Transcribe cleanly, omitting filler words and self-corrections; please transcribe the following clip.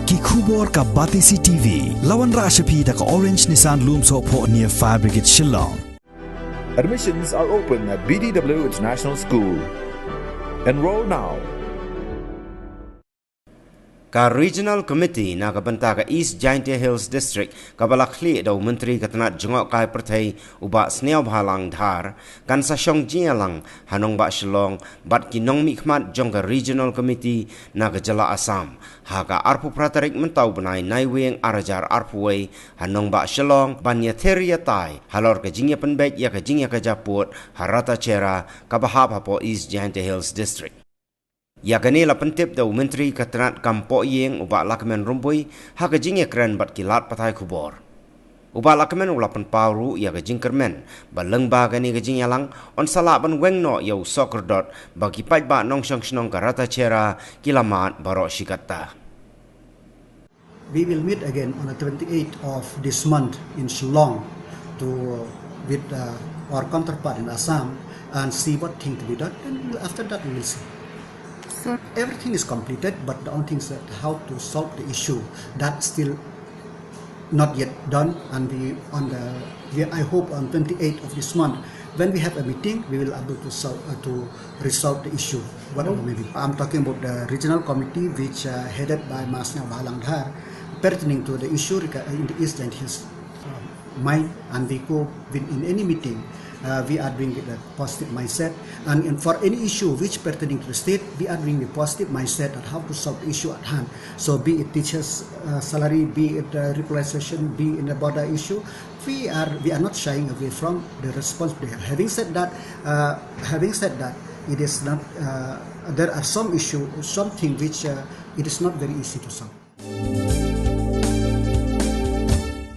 Ki khubor ka Batisi TV. Lawan Rashapi da ka Orange Nissan Lumso po near Fire Brigade Shillong. Admissions are open at BDW International School. Enroll now. Ka Regional Committee na kabanta ka East Giant Hills District kabalakli daw menteri katanat jengok kai pertai uba sneaw bhalang dhar kan sa Shong Jialang hanong ba Shillong bat kinong mikmat jong ka Regional Committee na ka Jala Assam ha ka arpu pratarik mentau benai Naiwieng arajar arpuway hanong ba Shillong banya theria tai halor ka jingya penbek ya ka jingya ka japut harata cera ka bahap hapo East Giant Hills District. Ïakynduh la pentip daw menteri katanat kampo Ïakynduh uba lakmen rumboy ha ka jingya kren bat kilat patai kubor. Uba lakmen ula penpauru ya ka jingkermen baleng ba gani ka jingyalang on salak ban wengno yau soccer dot bagi paj ba nong syong snong ka rata cera kilamat barok shikata. We will meet again on the 28th of this month in Shillong with our counterpart in Assam and see what thing to be done, and after that we will see. Everything is completed, but the only thing is that how to solve the issue that's still not yet done. And I hope on 28th of this month, when we have a meeting, we will be able to resolve the issue, whatever maybe. I'm talking about the regional committee, which headed by Masnya Bahalang pertaining to the issue in the East Giant Hills mine, and we go in any meeting. We are doing with a positive mindset, and for any issue which pertaining to the state, we are doing a positive mindset on how to solve the issue at hand. So be it teachers' salary, be it regularization, be in the border issue, we are not shying away from the responsibility. Having said that, it is not. There are some issue, something which it is not very easy to solve.